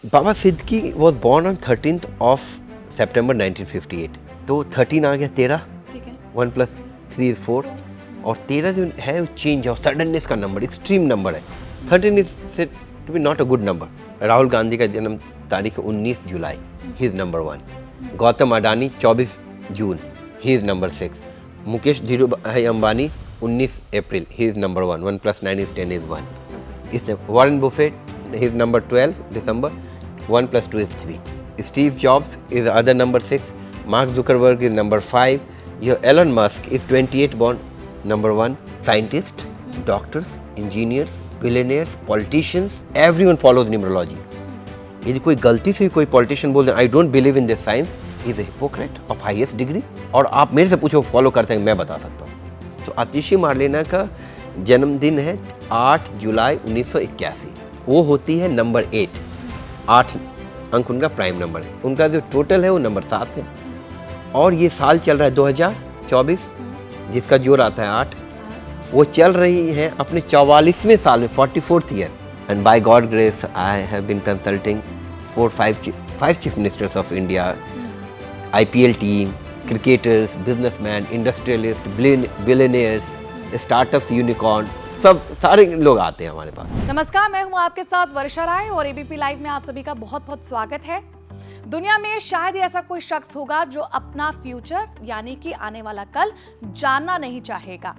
Baba Siddiqui was born on 13th of September 1958। तो 13 आ गया 13, ठीक है। 1 + 3 = 4, और 13 जो है वो चेंज है और सडननेस का नंबर, एक्सट्रीम नंबर है। 13 is said to be not a good number. Rahul Gandhi का जन्म तारीख 19 जुलाई, he is number 1। Gautam Adani 24 जून, he is number 6। Mukesh Dhirubhai Ambani 19 अप्रैल, he is number 1। 1 + 9 = 10 is 1। Is Warren Buffett, he is number 12 December, 1 + 2 = 3. Steve Jobs is the other number 6. Mark Zuckerberg is number 5. Your Elon Musk is 28 born, number 1. Scientists, doctors, engineers, billionaires, politicians, everyone follows numerology. यदि कोई गलती से कोई politician बोल दे I don't believe in this science, is a hypocrite of highest degree. और आप मेरे से पूछो फॉलो करते हैं, मैं बता सकता हूँ। तो आतिशी मार्लेना का जन्मदिन है 8 जुलाई 1981। वो होती है नंबर 8, 8 अंक उनका प्राइम नंबर है। उनका जो टोटल है वो नंबर 7 है। और ये साल चल रहा है 2024, जिसका जोड़ आता है 8। वो चल रही है अपने 44वें साल में, 44th year. And by God grace I have been consulting 5 chief ministers of India, IPL team, cricketers, businessman, industrialist, billionaires, startups, unicorn, सब सारे लोग आते हैं हमारे पास। नमस्कार, मैं हूं आपके साथ वर्षा राय और ABP लाइव में आप सभी का बहुत बहुत स्वागत है। दुनिया में शायद ही ऐसा कोई शख्स होगा जो अपना फ्यूचर यानी कि आने वाला कल जानना नहीं चाहेगा।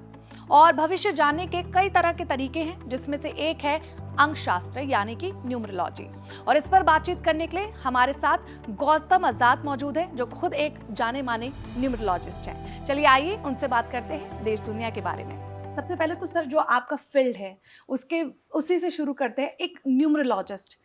और भविष्य जानने के कई तरह के तरीके हैं, जिसमें से एक है अंक शास्त्र यानी कि न्यूमरोलॉजी। और इस पर बातचीत करने के लिए हमारे साथ गौतम आजाद मौजूद है, जो खुद एक जाने माने न्यूमरोलॉजिस्ट हैं। चलिए आइए उनसे बात करते हैं देश दुनिया के बारे में। सबसे पहले तो सर, जो आपका फील्ड है उसी से शुरू करते हैं। एक न्यूमरोलॉजिस्ट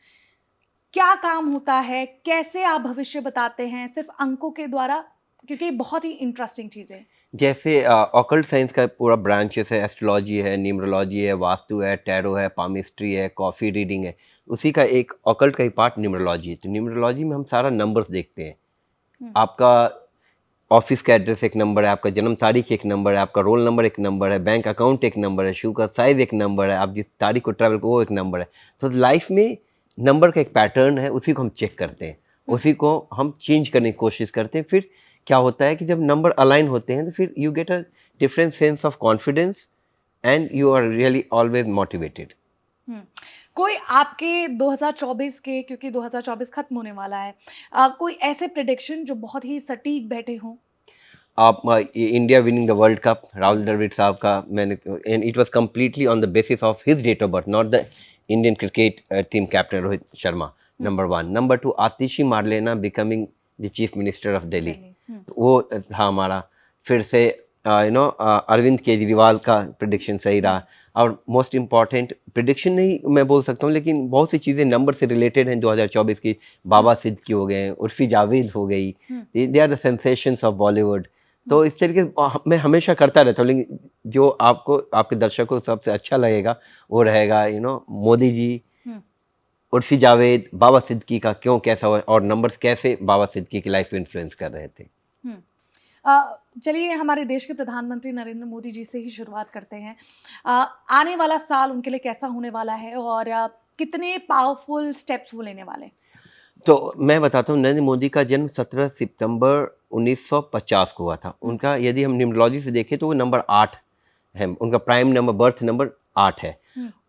क्या काम होता है, कैसे आप भविष्य बताते हैं सिर्फ अंकों के द्वारा, क्योंकि बहुत ही इंटरेस्टिंग चीज़ है। जैसे ऑकल्ट साइंस का पूरा ब्रांचेस है, एस्ट्रोलॉजी है, न्यूमरोलॉजी है, वास्तु है, टैरो है, पामिस्ट्री है, कॉफ़ी रीडिंग है। उसी का एक ऑकल्ट का ही पार्ट न्यूमरोलॉजी है। तो न्यूमरोलॉजी में हम सारा नंबर्स देखते हैं। आपका ऑफिस का एड्रेस एक नंबर है, आपका जन्म तारीख एक नंबर है, आपका रोल नंबर एक नंबर है, बैंक अकाउंट एक नंबर है, शू का साइज़ एक नंबर है, आप जिस तारीख को ट्रैवल को वो एक नंबर है। तो लाइफ में नंबर का एक पैटर्न है, उसी को हम चेक करते हैं, उसी को हम चेंज करने की कोशिश करते हैं। फिर क्या होता है कि जब नंबर अलाइन होते हैं तो फिर you get a different sense of confidence and you are really always motivated. कोई आपके 2024 के, क्योंकि 2024 खत्म होने वाला है, कोई ऐसे प्रेडिक्शन जो बहुत ही सटीक बैठे हों? आप India winning the world cup, Rahul Dravid साहब का मैंने, and it was completely on the basis of his date of birth, not the Indian cricket team captain Rohit Sharma, number 1। Number 2, Atishi Marlena becoming the chief minister of Delhi, वो था हमारा। फिर से अरविंद केजरीवाल का प्रिडिक्शन सही रहा। और मोस्ट इम्पॉर्टेंट प्रिडिक्शन नहीं मैं बोल सकता हूँ, लेकिन बहुत सी चीज़ें नंबर से रिलेटेड हैं 2024 की। बाबा सिद्दीकी हो गए, उर्फी जावेद हो गई, they are the sensations of Bollywood. तो इस तरीके मैं हमेशा करता रहता हूँ, लेकिन जो आपको, आपके दर्शकों को सबसे अच्छा लगेगा वो रहेगा मोदी जी, उर्फी जावेद, बाबा सिद्दीकी का क्यों, कैसा हुआ, और नंबर्स कैसे बाबा सिद्दीकी की लाइफ को इन्फ्लुएंस कर रहे थे। चलिए हमारे देश के प्रधानमंत्री नरेंद्र मोदी जी से ही शुरुआत करते हैं। आने वाला साल उनके लिए कैसा होने वाला है और कितने पावरफुल स्टेप्स वो लेने वाले हैं? तो मैं बताता हूँ, नरेंद्र मोदी का जन्म 17 सितंबर 1950 को हुआ था। उनका यदि हम न्यूमरोलॉजी से देखें तो वो नंबर 8 है, उनका प्राइम नंबर, बर्थ नंबर 8 है।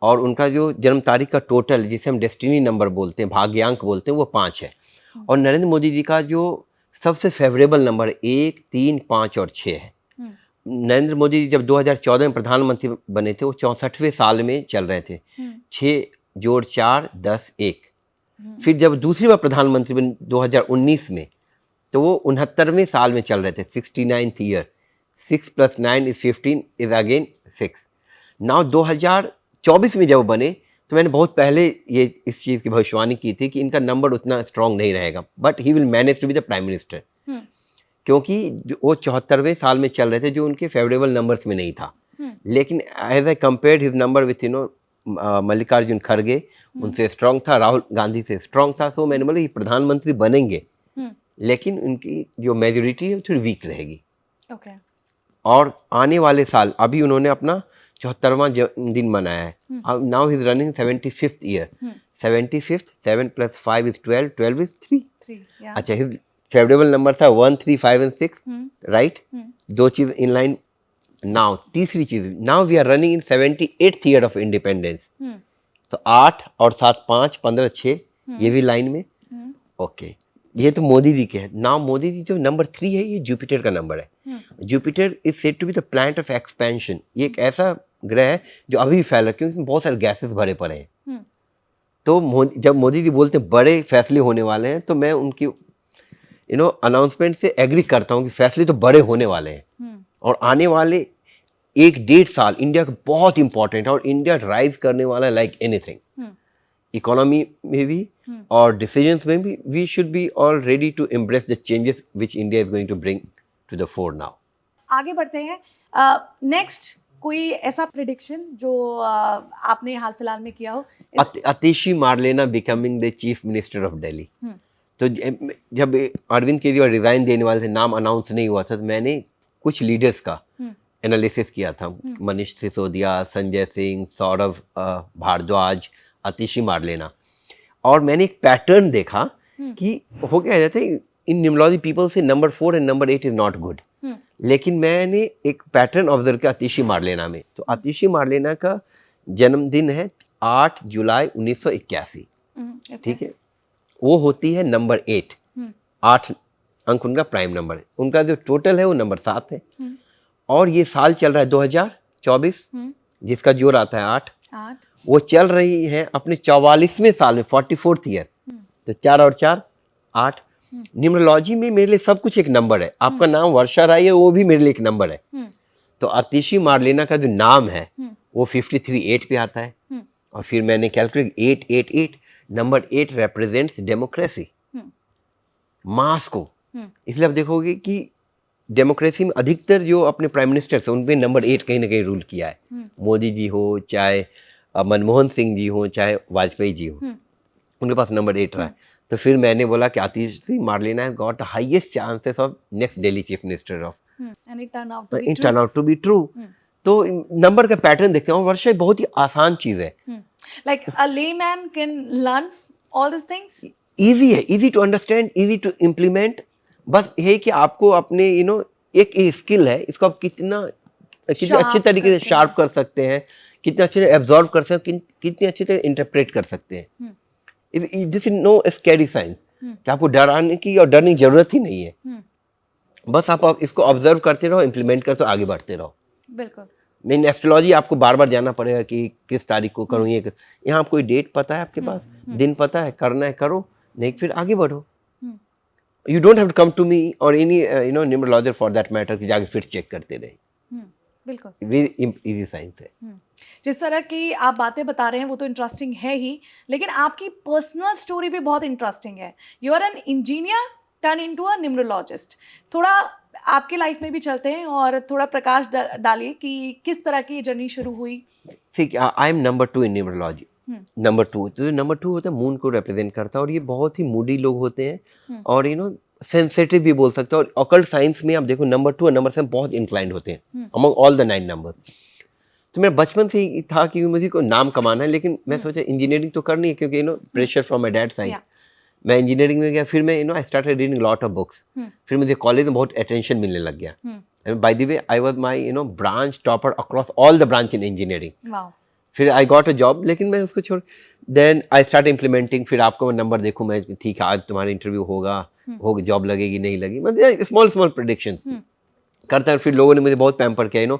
और उनका जो जन्म तारीख का टोटल, जिसे हम डेस्टिनी नंबर बोलते हैं, भाग्यांक बोलते हैं, वो 5 है। और नरेंद्र मोदी जी का जो सबसे फेवरेबल नंबर 1, 3, 5 और 6 है। नरेंद्र मोदी जी जब 2014 में प्रधानमंत्री बने थे, वो 64वें साल में चल रहे थे। 6 जोड़ 4 10 1। फिर जब दूसरी बार प्रधानमंत्री बने 2019 में, तो वो 69वें साल में चल रहे थे, 69th year. 6 + 9 = 15 is again 6। Now 2024 में जब वो बने, तो मैंने बहुत पहले ये इस चीज़ की भविष्यवाणी की थी कि इनका नंबर उतना स्ट्रांग नहीं रहेगा, but he will manage to be the prime minister. क्योंकि वो 74वें साल में चल रहे थे, जो उनके फेवरेबल नंबर्स में नहीं था। लेकिन as I compared his number with Mallikarjun खड़गे, उनसे स्ट्रांग था, राहुल गांधी से स्ट्रांग था। सो मैंने बोला ये प्रधानमंत्री बनेंगे, लेकिन उनकी जो मेजोरिटी है थोड़ी वीक रहेगी। और आने वाले साल, अभी उन्होंने अपना 74वां दिन मनाया है। Now he is running 75th year. 75th, 7 plus 5 is 12, 12 is 3. 3 या अच्छा, his favorable numbers are 1, 3, 5 and 6, right? दो चीज इन लाइन. नाउ तीसरी चीज, now we are running in 78th year of independence. तो 8 और 7 5 15 6 ये भी लाइन में. ओके, ये तो मोदी जी के हैं. नाउ मोदी जी जो नंबर 3 है, ये जुपिटर का नंबर है. Jupiter is said to be the planet of expansion. ये एक ऐसा ग्रह है जो अभी भी फैल रहा है, क्योंकि इसमें बहुत सारे गैसेस भरे पड़े हैं. तो जब मोदी जी बोलते हैं बड़े फैसले होने वाले हैं, तो मैं उनकी अनाउंसमेंट से एग्री करता हूँ कि फैसले तो बड़े होने वाले हैं. और आने वाले 1-1.5 साल इंडिया का बहुत इंपॉर्टेंट है, और इंडिया राइज करने वाला है लाइक एनीथिंग. इकोनॉमी में भी और डिसीजंस में भी. We should be all ready to embrace the changes which India is going to bring to the fore now. आगे बढ़ते हैं. नेक्स्ट कोई ऐसा प्रिडिक्शन जो आपने हाल फिलहाल में किया हो? Atishi Marlena becoming the chief minister of Delhi. तो जब अरविंद केजरीवाल रिजाइन देने वाले थे, नाम अनाउंस नहीं हुआ था, तो मैंने कुछ लीडर्स का एनालिसिस किया था. मनीष सिसोदिया, संजय सिंह, सौरभ भारद्वाज, आतिशी मारलेना. और मैंने एक पैटर्न देखा कि हो क्या जाता है इन न्यूमरोलॉजी पीपल से number 4 and number 8 is not good. लेकिन मैंने एक पैटर्न ऑब्जर्व किया आतिशी मारलेना में. तो आतिशी मारलेना का जन्मदिन है 8 जुलाई 1981. ठीक है, वो होती है नंबर 8. 8 अंक उनका प्राइम नंबर है. उनका जो टोटल है वो नंबर 7 है. और ये साल चल रहा है 2024, जिसका जोर आता है 8. वो चल रही है अपने 44वें साल में, 44th ईयर. तो 4 और 4 8. न्यूमरोलॉजी में मेरे लिए सब कुछ एक नंबर है. आपका नाम वर्षा राय है, वो भी मेरे लिए एक नंबर है. तो आतिशी मारलेना का जो नाम है वो 53 पे आता है. और फिर मैंने कैलकुलेट 888. नंबर 8 रिप्रेजेंट्स डेमोक्रेसी, मास को. इसलिए आप देखोगे कि डेमोक्रेसी में अधिकतर जो अपने प्राइम मिनिस्टर है उनपे नंबर 8 कहीं ना कहीं रूल किया है. मोदी जी हो, चाहे मनमोहन सिंह जी हो, चाहे वाजपेयी जी हो, उनके पास नंबर 8 रहा है. तो फिर मैंने बोला कि Atishi Marlena has got the highest chances of next Delhi chief minister of. And it turn out to be true. तो नंबर का पैटर्न देखते हैं. और वर्षा बहुत ही आसान चीज है. Like a layman can learn all this things. Easy है, easy to understand, easy to implement. बस ये कि आपको अपने एक स्किल है, इसको आप कितने अच्छे तरीके से शार्प कर सकते हैं, कितने अच्छे से एब्जॉर्व कर सकते हैं, कितने अच्छे से इंटरप्रेट कर सकते हैं. This is no scary science कि आपको डराने की और डरने की जरूरत ही नहीं है. बस आप इसको ऑब्जर्व करते रहो, इम्प्लीमेंट करते रहो, आगे बढ़ते रहो. बिल्कुल. मेन एस्ट्रोलॉजी आपको बार बार जाना पड़ेगा कि किस तारीख को करूँ. ये यहाँ आप कोई डेट पता है, आपके पास दिन पता है, करना है करो, नहीं फिर आगे बढ़ो. You don't have to come to me और any numerologer for that matter कि जाके फिर चेक करते रहे. बिल्कुल, वेरी इजी साइंस है. जिस तरह की आप बातें बता रहे हैं वो तो इंटरेस्टिंग है ही, लेकिन आपकी पर्सनल स्टोरी भी बहुत इंटरेस्टिंग है. You are an engineer turn into a numerologist. थोड़ा आपकी लाइफ में भी चलते हैं और थोड़ा प्रकाश डालिए कि किस तरह की जर्नी शुरू हुई. ठीक, I am number 2 in numerology. Number 2, तो नंबर 2 होता है मून को रिप्रेजेंट करता है. और ये बहुत ही मूडी लोग होते हैं और सेंसिटिव भी बोल सकते हैं. और ऑकल्ट साइंस में आप देखो नंबर 2 और नंबर 7 बहुत इंक्लाइंड होते हैं अमंग ऑल द 9 नंबर्स. तो मेरा बचपन से ही था कि मुझे को नाम कमाना है, लेकिन मैं सोचा इंजीनियरिंग तो करनी है, क्योंकि pressure from my dad side. मैं इंजीनियरिंग में गया. फिर मैं I started reading lot of books. फिर मुझे कॉलेज में बहुत अटेंशन मिलने लग गया. And by the way I was my branch topper across all the branch in engineering. फिर आई गॉट अ जॉब, लेकिन मैं उसको छोड़. Then I start implementing. फिर आपको मैं नंबर देखूँ, मैं ठीक है आज तुम्हारा इंटरव्यू होगा, जॉब लगेगी नहीं लगी, मतलब स्मॉल प्रेडिक्शंस करता है. फिर लोगों ने मुझे बहुत पैम्पर किया.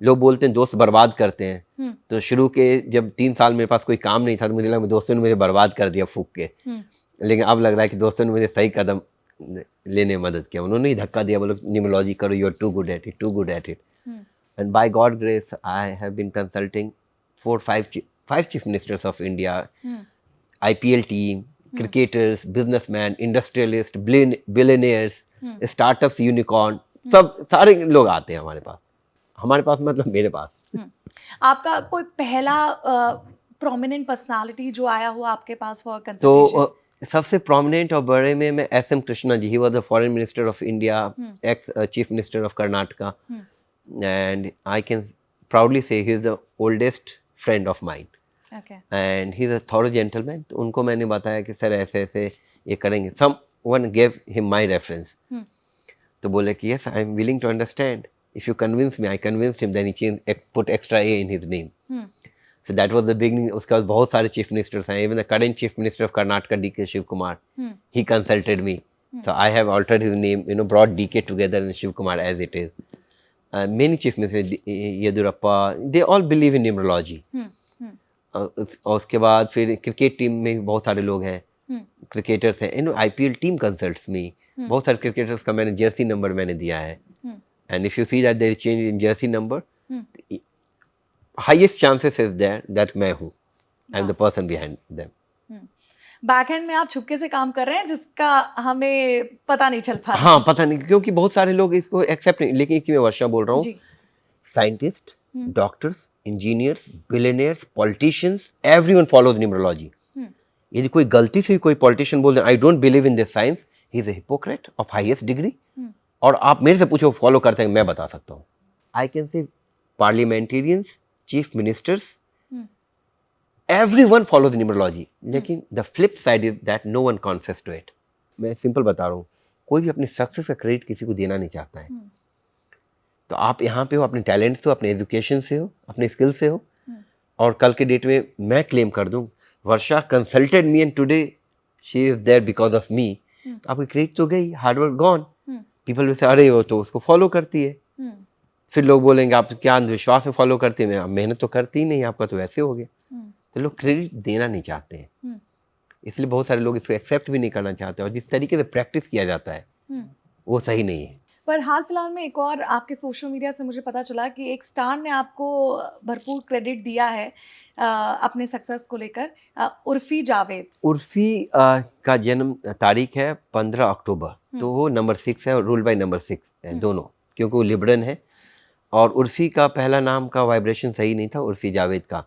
लोग बोलते हैं दोस्त बर्बाद करते हैं. तो शुरू के जब 3 साल मेरे पास कोई काम नहीं था, तो मुझे लगा दोस्तों ने मुझे बर्बाद कर दिया फूक के. लेकिन अब लग रहा है कि दोस्तों ने मुझे सही कदम लेने में मदद किया. उन्होंने ही धक्का दिया, बोलो न्यूमरोलॉजी करो, you are too good at it. And by God grace I have been consulting 5 chief ministers of India, IPL team, cricketers, businessmen, industrialists, billionaires, startups, unicorn, सब सारे लोग आते हैं हमारे पास मतलब मेरे पास. आपका कोई पहला प्रोमिनेंट पर्सनालिटी जो आया हो आपके पास फॉर कंसल्टेशन? तो सबसे प्रोमिनेंट और बड़े में मैं SM Krishna ji. He was the foreign minister of India, ex chief minister of Karnataka, and I can proudly say he is the oldest friend of mine. Okay. And he is a thorough gentleman. तो उनको मैंने बताया कि sir ऐसे ऐसे ये करेंगे। Someone gave him my reference. Hmm. तो बोले कि yes I am willing to understand, if you convince me. I convinced him, then he change put extra A in his name. Hmm. So that was the beginning. उसके बाद बहुत सारे chief ministers हैं, even the current chief minister of Karnataka, DK Shiv Kumar, he consulted me. So I have altered his name, brought DK together and Shiv Kumar as it is. Many chief ministers, Yedurappa, they all believe in numerology. और उसके बाद फिर cricket team में भी बहुत सारे लोग हैं, क्रिकेटर्स हैं, IPL टीम कंसल्ट्स मी। बहुत सारे क्रिकेटर्स का मैंने जर्सी नंबर मैंने दिया है, and if you see that there is change in jersey number, highest chances is there that मैं हूँ, I am the person behind them. Backend में आप छुपके से काम कर रहे हैं जिसका हमें पता नहीं चल पा रहा। हाँ, पता नहीं, क्योंकि बहुत सारे लोग इसको एक्सेप्ट नहीं, लेकिन एक चीज मैं वर्षा बोल रहा हूँ, ji. Scientist, doctors, engineers, billionaires, politicians, everyone follows numerology. यदि कोई गलती से कोई पॉलिटिशियन बोल दे I don't believe in this science, he is a hypocrite of highest degree, और आप मेरे से पूछो फॉलो करते हैं, मैं बता सकता हूँ। I can say parliamentarians, chief ministers, everyone follows numerology, लेकिन the flip side is that no one confess to it। मैं सिंपल बता रहा हूँ, कोई भी अपनी सक्सेस का क्रेडिट किसी को देना नहीं चाहता है। तो आप यहाँ पे हो अपने टैलेंट से हो, अपने एजुकेशन से हो, अपने स्किल से हो, और कल के डेट में मैं क्लेम कर दूँ Varsha consulted me and today she is there because of me, तो आपकी क्रेडिट तो गई, hard work gone. People will say अरे वो तो उसको फॉलो करती है। फिर लोग बोलेंगे आप क्या अंधविश्वास में फॉलो करते हैं, मेहनत तो करती ही नहीं, आपका तो वैसे हो गया। तो लोग क्रेडिट देना नहीं चाहते हैं, इसलिए बहुत सारे लोग इसको एक्सेप्ट भी नहीं करना चाहते, और जिस तरीके से प्रैक्टिस किया जाता है वो सही नहीं है। पर हाल फिलहाल में एक और आपके सोशल मीडिया से मुझे पता चला कि एक स्टार ने आपको भरपूर क्रेडिट दिया है अपने सक्सेस को लेकर, उर्फी जावेद। उर्फी का जन्म तारीख है 15 अक्टूबर, तो वो नंबर 6 है और रूल बाय नंबर 6 है दोनों, क्योंकि वो लिबरन है। और उर्फी का पहला नाम का वाइब्रेशन सही नहीं था, उर्फी जावेद का।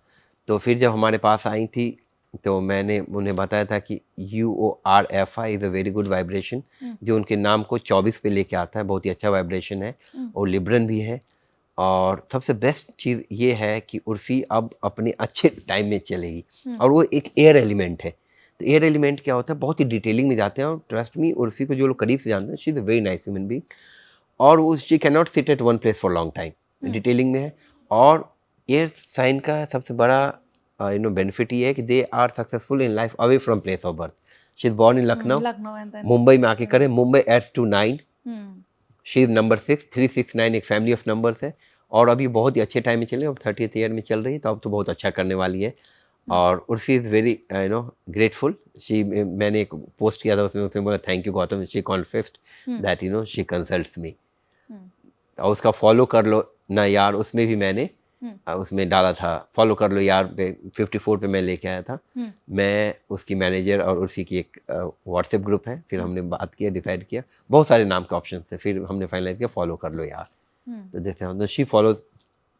तो फिर जब हमारे पास आई थी तो मैंने उन्हें बताया था कि UORFI is a very good vibration, जो उनके नाम को 24 पे लेके आता है, बहुत ही अच्छा वाइब्रेशन है, और लिबरन भी है। और सबसे बेस्ट चीज़ ये है कि उर्फी अब अपने अच्छे टाइम में चलेगी, और वो एक एयर एलिमेंट है। तो एयर एलिमेंट क्या होता है, बहुत ही डिटेलिंग में जाते हैं, और ट्रस्ट मी उर्फी को जो लोग करीब से जानते हैं, she is a very nice human being, और वो she can not sit at one place for long time, detailing में है। और एयर साइन का सबसे बड़ा बेनिफिट ये है कि they are successful in life away from place of birth. She is born in Lucknow, Mumbai में आके करें, Mumbai adds to 9, she is number 6, 369 एक फैमिली ऑफ नंबर्स है, और अभी बहुत ही अच्छे टाइम में चले, अब 30th ईयर में चल रही है, तो अब तो बहुत अच्छा करने वाली है। और Urfi is very grateful. She, मैंने एक पोस्ट किया था उसमें, उसने बोला thank you Gautam, she confessed that she consults me, और उसका फॉलो कर लो ना यार, उसमें भी मैंने उसमें डाला था फॉलो कर लो यार पे 54 पे मैं लेके आया था। मैं उसकी मैनेजर और उर्फी की एक व्हाट्सएप ग्रुप है, फिर हमने बात किया, डिसाइड किया, बहुत सारे नाम के ऑप्शन थे, फिर हमने फाइनलाइज किया फॉलो कर लो यार। तो जैसे हम she follows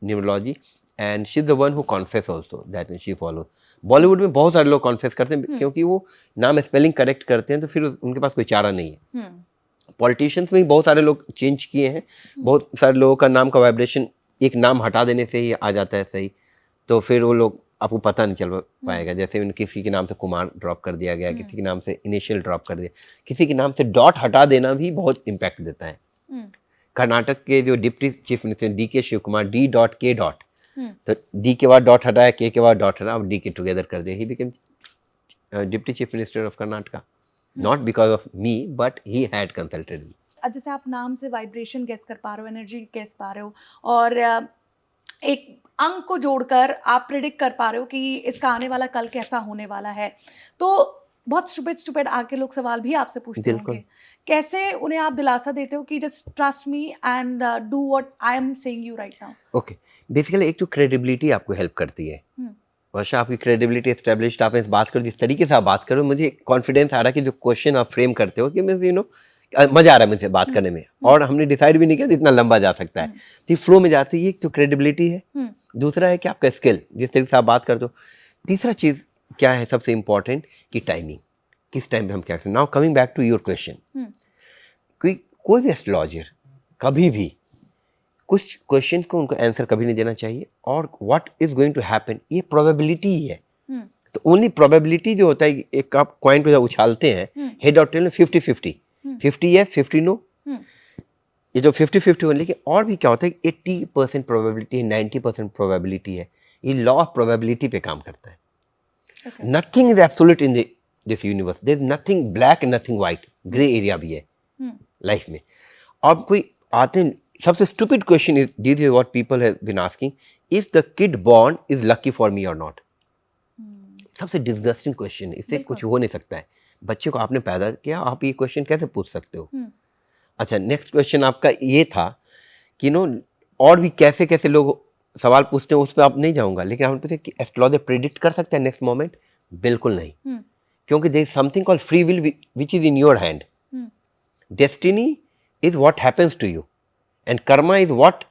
numerology and she is the one who confess also that she follows. Bollywood में बहुत सारे लोग कॉन्फेस करते हैं, क्योंकि वो नाम स्पेलिंग करेक्ट करते हैं, तो फिर उनके पास कोई चारा नहीं है। पॉलिटिशियंस में भी बहुत सारे लोग चेंज किए हैं, बहुत सारे लोगों का नाम का वाइब्रेशन एक नाम हटा देने से ही आ जाता है सही, तो फिर वो लोग आपको पता नहीं चल पाएगा। जैसे किसी के नाम से कुमार ड्रॉप कर दिया गया, किसी के नाम से इनिशियल ड्रॉप कर दिया, किसी के नाम से डॉट हटा देना भी बहुत इम्पैक्ट देता है। कर्नाटक के जो deputy chief minister DK Shiv Kumar, D.K. तो D के बाद डॉट हटाया, K के बाद डॉट हटाया, अब DK टुगेदर कर दिया, he became deputy chief minister of Karnataka, not because of me but he had consulted me. जैसे आप नाम से वाइब्रेशन गेस कर पा रहे हो, एनर्जी गेस पा रहे हो, और एक अंक को जोड़कर आप प्रिडिक्ट कर पा रहे हो कि इसका आने वाला कल कैसा होने वाला है, तो बहुत स्टूपिड आके लोग सवाल भी आपसे पूछते होंगे, कैसे उन्हें आप दिलासा देते हो कि just trust me and do what I am saying you right now? Okay, basically एक तो क्रेडिबिलिटी आपको हेल्प करती है। वर्षा, आपकी क्रेडिबिलिटी एस्टेब्लिश्ड, आप इस बात करो, जिस तरीके से आप बात करो, मुझे कॉन्फिडेंस आ रहा है कि जो क्वेश्चन आप फ्रेम करते हो कि मैं मजा आ रहा है मुझे बात करने में, और हमने डिसाइड भी नहीं किया इतना लंबा जा सकता है, तो फ्लो में जाती है, ये तो क्रेडिबिलिटी है। दूसरा है कि आपका स्किल, जिस तरीके से आप बात करते हो। तीसरा चीज क्या है सबसे इंपॉर्टेंट, कि टाइमिंग, किस टाइम पे हम क्या करते हैं। Now coming back to your question, कोई भी एस्ट्रोलॉजर कभी भी कुछ क्वेश्चन को उनको आंसर कभी नहीं देना चाहिए, और what is going to happen ये प्रोबेबिलिटी ही है, तो ओनली प्रोबेबिलिटी जो होता है, एक आप कॉइन को जब उछालते हैं हेड और टेल में 50-50, 50 यस 50 नो, ये जो 50-50 हो, लेकिन और भी क्या होता है 80% प्रोबेबिलिटी है, 90% प्रोबेबिलिटी है, ये लॉ ऑफ प्रोबेबिलिटी पे काम करता है. Nothing is absolute in this universe, there is nothing black, nothing white, grey area भी है लाइफ में. अब कोई आते हैं, सबसे stupid question is, this is what people have been asking, if the kid born is lucky for me और not. सबसे डिस्गस्टिंग क्वेश्चन है, इससे कुछ हो नहीं सकता है. बच्चे को आपने पैदा किया, आप ये क्वेश्चन कैसे पूछ सकते हो? अच्छा, नेक्स्ट क्वेश्चन आपका ये था कि और भी कैसे कैसे लोग सवाल पूछते हैं, उस पर आप नहीं जाऊंगा, लेकिन हम पूछे कि एस्ट्रोलॉजर प्रेडिक्ट कर सकते हैं नेक्स्ट मोमेंट? बिल्कुल नहीं, क्योंकि there is something called free will which is in your hand. Destiny is what happens to you and karma is what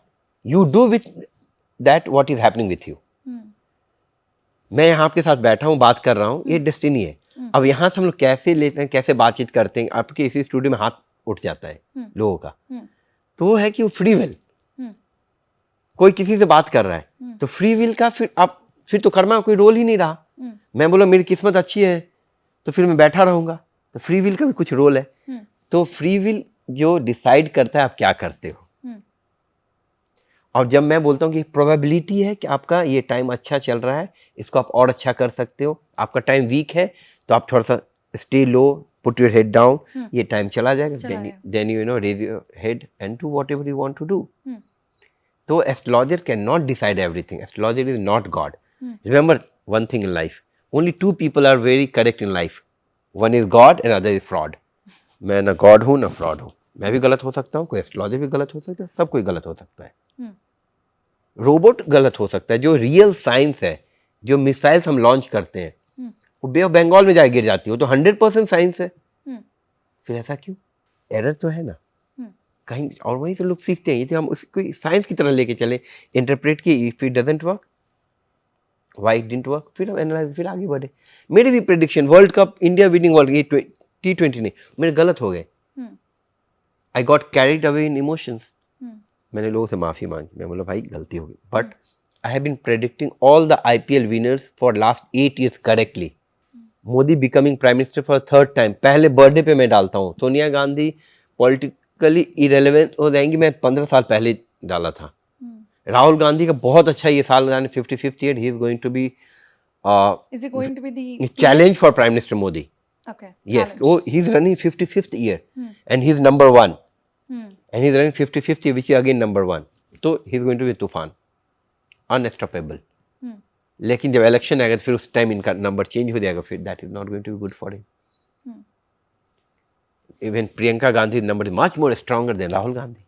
you do with that what is happening with you. मैं यहाँ आपके साथ बैठा हूँ, बात कर रहा हूँ, ये डेस्टिनी है. अब यहाँ से हम लोग कैसे लेते हैं, कैसे बातचीत करते हैं, आपके इसी स्टूडियो में हाथ उठ जाता है लोगों का, तो वो है कि वो फ्री विल, कोई किसी से बात कर रहा है, तो फ्री विल का फिर तो कर्मा कोई रोल ही नहीं रहा. मैं बोला मेरी किस्मत अच्छी है तो फिर मैं बैठा रहूंगा, तो फ्री विल का भी कुछ रोल है. तो फ्री विल जो डिसाइड करता है आप क्या करते हो. और जब मैं बोलता हूँ कि प्रोबेबिलिटी है कि आपका ये टाइम अच्छा चल रहा है, इसको आप और अच्छा कर सकते हो, आपका टाइम वीक है तो आप थोड़ा सा स्टे लो, पुट योर हेड डाउन, ये टाइम चला जाएगा, then you raise your head and do whatever you want to do. तो astrologer can not decide everything, astrologer is not God. Remember one thing in life, only two people are very correct in life, one is God and other is fraud. मैं ना God हूँ ना fraud हूँ, मैं भी गलत हो सकता हूँ, कोई एस्ट्रोलॉजर भी गलत हो सकता है, सब कोई गलत हो सकता है. रोबोट गलत हो सकता है. जो रियल साइंस है, जो मिसाइल्स हम लॉन्च करते हैं, वो बे ऑफ बंगाल में जाके गिर जाती हो, तो 100% साइंस है. फिर ऐसा क्यों? एरर तो है ना कहीं, और वहीं से लोग सीखते हैं. यदि हम उसको साइंस की तरह लेके चले, इंटरप्रेट की, if it doesn't work, why it didn't work, फिर हम एनालाइज, फिर आगे बढ़े. मेरी भी prediction world cup, India winning world, ये T20 नहीं, मेरे गलत हो गए. I got carried away in emotions. मैंने लोगों से माफी मांगी, मैं बोला भाई गलती हो गई, but I have been predicting all the IPL winners for last 8 years correctly. Modi becoming prime minister for third time, पहले बर्थडे पे मैं डालता हूँ. सोनिया गांधी पॉलिटिकली इरेलेवेंट हो जाएंगी, मैं 15 साल पहले डाला था. राहुल गांधी का बहुत अच्छा ये साल, 55th year, he is going to be Is he going to be the challenge for Prime Minister Modi. Okay. Yes, challenge. oh, he's running 55th year and he's number 1. And he's running 55th year, which is again number 1. So he's going to be तूफान, unstoppable. लेकिन जब election आएगा तो फिर उस time इनका number change हो जाएगा, फिर that is not going to be good for him. Even Priyanka Gandhi number is much more stronger than Rahul Gandhi.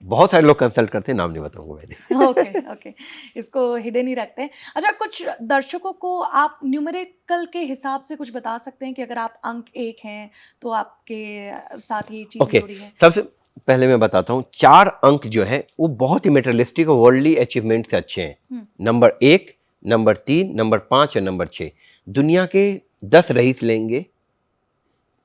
बहुत सारे लोग कंसल्ट करते हैं, नाम नहीं बताऊंगा मैंने. ओके ओके, इसको हिडन ही रखते हैं. अच्छा, कुछ दर्शकों को आप न्यूमेरिकल के हिसाब से कुछ बता सकते हैं कि अगर आप अंक 1 हैं तो आपके साथ ये चीज जुड़ी है? सबसे पहले मैं बताता हूँ, 4 अंक जो है वो बहुत ही मेटेरियलिस्टिक और वर्ल्डली अचीवमेंट से अच्छे हैं. नंबर 1, नंबर 3, नंबर 5 और नंबर 6. दुनिया के 10 रईस लेंगे,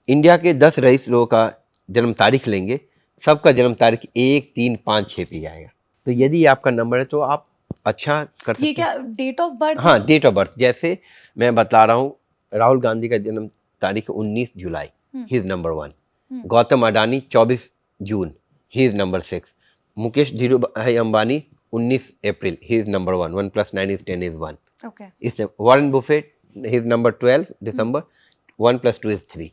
इंडिया के 10 रईस लोगों का जन्म तारीख लेंगे, सबका जन्म तारीख 1, 3, 5, 6 पे आएगा. तो यदि ये आपका नंबर है तो आप अच्छा कर सकते हैं. ये क्या डेट ऑफ बर्थ? हाँ, डेट ऑफ बर्थ. जैसे मैं बता रहा हूँ, राहुल गांधी का जन्म तारीख 19 जुलाई, he is number 1. Gautam Adani 24 जून, he is number 6. Mukesh Dhirubhai Ambani 19 अप्रैल, he is number 1. 1 + 9 = 10 is 1. Okay. इससे Warren Buffett, he is number 12 December, 1 + 2 is 3.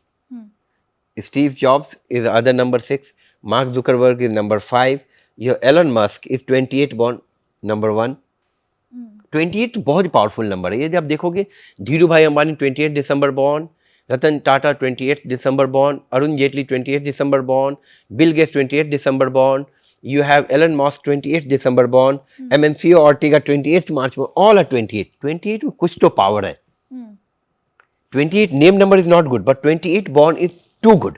Steve Jobs is other number 6. Mark Zuckerberg is number 5. Your Elon Musk is 28 born, number 1. 28 बहुत ही powerful number है. यदि आप देखोगे, Dhirubhai Ambani 28 दिसंबर born, Ratan Tata 28 दिसंबर born, Arun Jaitley 28 दिसंबर born, Bill Gates 28 दिसंबर born, you have Elon Musk 28 दिसंबर बॉर्न, MNCO Ortega 28 मार्च में, all are 28. 28 में कुछ तो पावर है. 28 name number is not good, but 28 born is too good.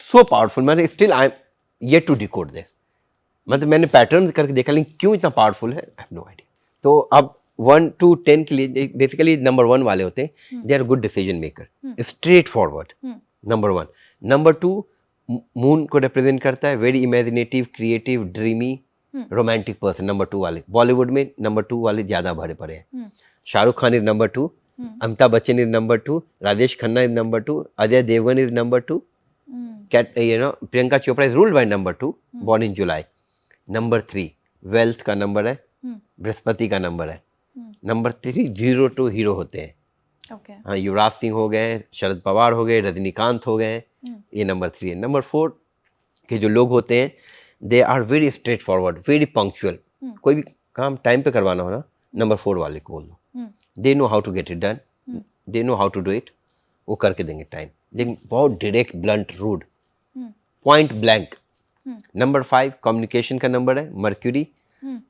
So powerful. मतलब still I am yet to decode this. मतलब मैंने पैटर्न करके देखा, लेकिन क्यों इतना पावरफुल है, आई हैव नो आइडिया. तो अब 1 to 10 के लिए बेसिकली नंबर 1 वाले होते हैं, they are good decision maker, straight forward. Number 1. Number 2 मून को रिप्रेजेंट करता है, very imaginative, creative, dreamy, romantic person number 2 वाले, बॉलीवुड में नंबर 2 वाले ज्यादा भरे पड़े हैं। Shahrukh Khan is number 2, Amitabh Bachchan is number 2, Rajesh Khanna is number 2, Ajay Devgan is number 2, Priyanka Chopra is ruled by number 2, born in July। Number 3 wealth का नंबर है, बृहस्पति का नंबर है। नंबर 3 0 टू हीरो होते हैं। ओके। हाँ, युवराज सिंह हो गए, शरद पवार हो गए, रजनीकांत हो गए, ये नंबर 3 है। नंबर 4 के जो लोग होते हैं they are very straight forward, very punctual. कोई भी काम टाइम पे करवाना हो ना, नंबर 4 वाले को बोल दो, they know how to get it done, they know how to do it, वो करके देंगे टाइम। लेकिन बहुत direct, blunt, rude, point blank. Number 5 communication का नंबर है, मर्क्यूरी,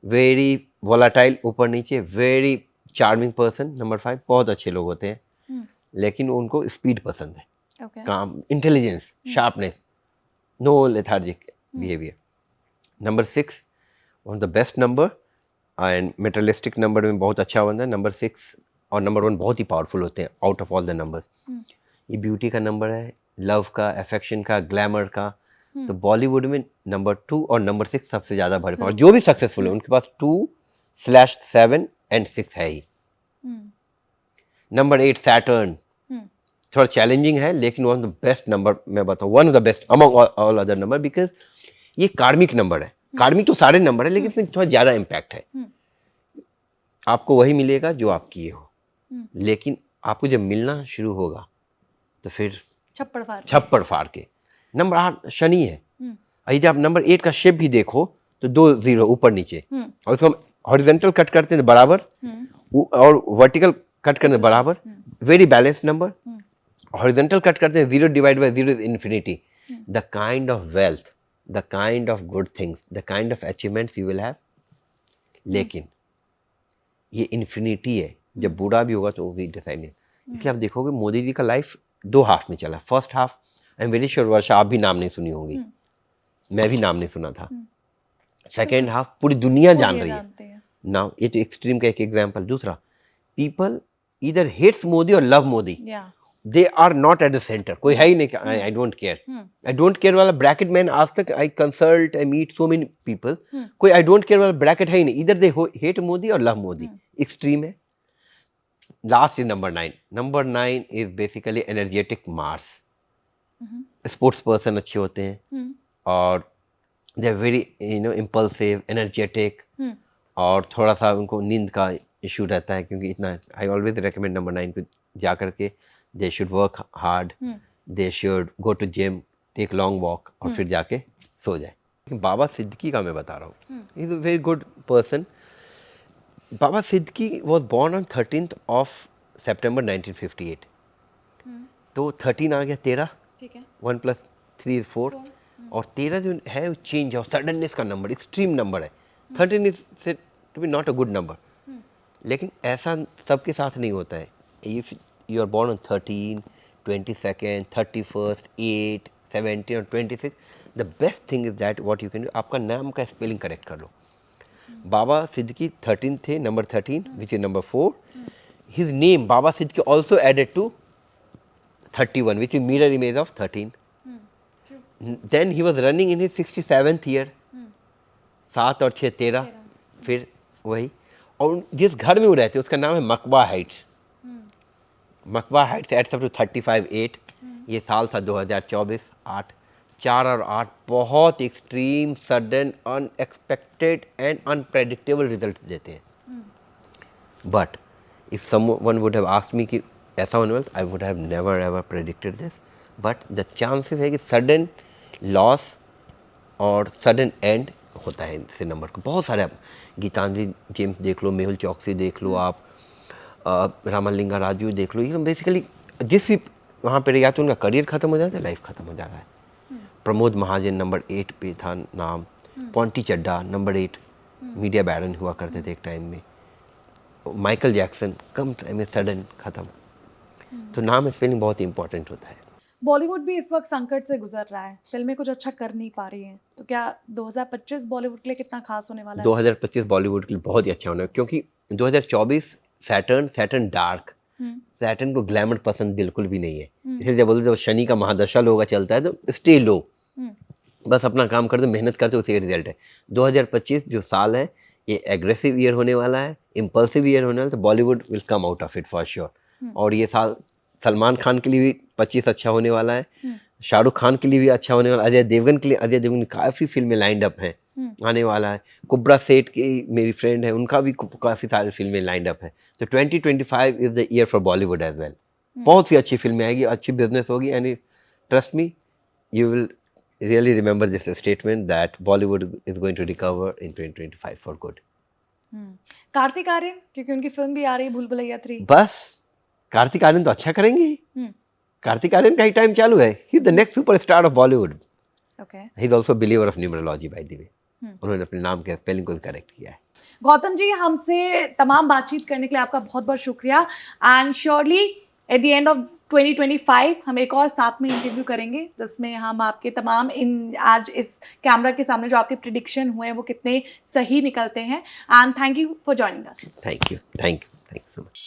वेरी वोलाटाइल, ऊपर नीचे, वेरी चार्मिंग पर्सन। नंबर 5 बहुत अच्छे लोग होते हैं, लेकिन उनको स्पीड पसंद है, ओके। काम, intelligence, sharpness, no lethargic behaviour. Number 6 one of the best number and materialistic number में बहुत अच्छा बनता है। नंबर 6 और नंबर 1 बहुत ही पावरफुल होते हैं out of all the numbers. ये ब्यूटी का नंबर है, लव का, अफेक्शन का, ग्लैमर का। तो बॉलीवुड में नंबर 2 और नंबर 6 सबसे ज्यादा भरे और जो भी सक्सेसफुल है उनके पास 2/7 एंड 6 है ही। नंबर 8 सैटर्न, थोड़ा चैलेंजिंग है लेकिन one of the best number, मैं बताऊं one of the best among all other number, because ये कार्मिक नंबर है। कार्मिक तो सारे नंबर है लेकिन इसमें थोड़ा ज्यादा इम्पैक्ट है। आपको वही मिलेगा जो आप किए हो, लेकिन आपको जब मिलना शुरू होगा तो फिर छप्पड़ फाड़ के। नंबर 8 शनि है। यदि आप नंबर 8 का शेप भी देखो तो 2 0 ऊपर नीचे, और उसको हम हॉरिजॉन्टल कट करते हैं बराबर और वर्टिकल कट करते हैं बराबर, very balanced number. Horizontal cut करते हैं 0 divide by 0 is infinity. The kind of wealth, the kind of good things, the kind of achievements you will have, लेकिन ये इन्फिनिटी है, जब बूढ़ा भी होगा तो वो भी डिसाइड नहीं। इसलिए आप देखोगे मोदी जी का लाइफ 2 हाफ में चला। First half, I am very sure Varsha आप भी नाम नहीं सुनी होंगी, मैं भी नाम नहीं सुना था। सेकेंड हाफ पूरी दुनिया जान रही है नाउ, ये तो एक्सट्रीम का एक एग्जाम्पल। दूसरा, पीपल ईदर हेट्स मोदी और love Modi, they are not at the centre. कोई है ही नहीं, I don't care, I don't care वाला ब्रैकेट मैंने आज तक, I consult, I meet so many people, कोई आई डोंट केयर वाला ब्रैकेट है ही नहीं। इधर दे हेट मोदी और लव मोदी, एक्सट्रीम है। Last is number 9। Number 9 is basically energetic Mars. Sports person अच्छे होते हैं और they are very impulsive, energetic, और थोड़ा सा उनको नींद का इशू रहता है, क्योंकि इतना, आई ऑलवेज रेकमेंड नंबर 9 को जा करके they should work hard, they should go to gym, take long walk और फिर जाके सो जाए। बाबा सिद्दीकी का मैं बता रहा हूँ, is a very good person. Baba Siddiqui was born on 13th of September 1958। तो 13 आ गया, 13, 1 + 3 = 4, और 13 जो है वो चेंज है, सडननेस का नंबर, एक्सट्रीम नंबर है। 13 is said to be not a good number, लेकिन ऐसा सबके साथ नहीं होता है। If you are born on 13, 22nd, 31st, 8, 17 और 26, the best thing is that what you can do, आपका नाम का स्पेलिंग करेक्ट कर लो। बाबा सिद्दीकी 13 थे, number 13 which is number 4। His name Baba Siddiqui also added to 31 which is mirror image of 13। Then he was running in his 67th year, 7 और 6 13, फिर वही। और जिस घर में वो रहते उसका नाम है Makba Heights. Makba Heights adds up to 35/8। ये साल था 2024, 8, 4 और 8 बहुत extreme, sudden, unexpected and unpredictable result देते हैं। But if someone would have asked me कि ऐसा होने वाला, I would have never ever predicted this, but the chances है कि सडन लॉस और सडन एंड होता है इससे नंबर को। बहुत सारे, आप गीतांजलि जेम्स देख लो, मेहुल चौकसी देख लो, आप रामलिंगा राजू देख लो, ये बेसिकली जिस भी वहाँ पे या तो उनका करियर खत्म हो जाता है, लाइफ खत्म हो जा रहा है। प्रमोद महाजन नंबर 8 पे था नाम, पॉन्टी चड्डा नंबर 8 मीडिया बैरन हुआ करते थे एक टाइम में, माइकल जैक्सन कम टाइम में सडन खत्म। तो नाम स्पेलिंग बहुत इंपॉर्टेंट होता है। बॉलीवुड भी इस वक्त संकट से गुजर रहा है, फिल्में कुछ अच्छा कर नहीं पा रही हैं, तो क्या 2025 बॉलीवुड के लिए कितना खास होने वाला है? 2025 बॉलीवुड के लिए बहुत ही अच्छा होना है, क्योंकि 2024 सैटर्न डार्क, सैटर्न को ग्लैमर पसंद बिल्कुल भी नहीं है। इसलिए जब बोलते जब शनि का महादशा लोगों का चलता है तो स्टे लो, बस अपना काम कर दो, मेहनत करते उसी का रिजल्ट है। 2025 जो साल है ये एग्रेसिव ईयर होने वाला है, इम्पल्सिव ईयर होने वाला है, तो Bollywood will come out of it for sure. और ये साल सलमान खान के लिए भी 25 अच्छा होने वाला है, शाहरुख खान के लिए भी अच्छा होने वाला है, अजय देवगन के लिए, अजय देवगन की काफ़ी फिल्में लाइंड अप हैं आने वाला है। कुब्रा सेठ की मेरी फ्रेंड है, उनका भी काफ़ी सारी फिल्में लाइंड अप हैं। तो 2025 is the year for Bollywood as well. बहुत सी अच्छी फिल्में आएगी, अच्छी बिजनेस होगी, and trust me you will really remember this statement that Bollywood is going to recover in 2025 for good. Kartik Aaryan, क्योंकि उनकी फिल्म भी आ रही है भूल भुलैया 3। बस कार्तिक आर्यन तो अच्छा करेंगे ही। कार्तिक आर्यन का ही टाइम चालू है। He is the next superstar of Bollywood. Okay, he is also believer of numerology bye the वे। उन्होंने अपने नाम के स्पेलिंग को भी करेक्ट किया है। गौतम जी, हमसे तमाम बातचीत करने के लिए आपका बहुत बहुत शुक्रिया। And surely at the end of 2025 हम एक और साथ में इंटरव्यू करेंगे जिसमें हम आपके तमाम इन आज इस कैमरा के सामने जो आपके प्रिडिक्शन हुए हैं वो कितने सही निकलते हैं। And thank you for joining us. Thank you so much.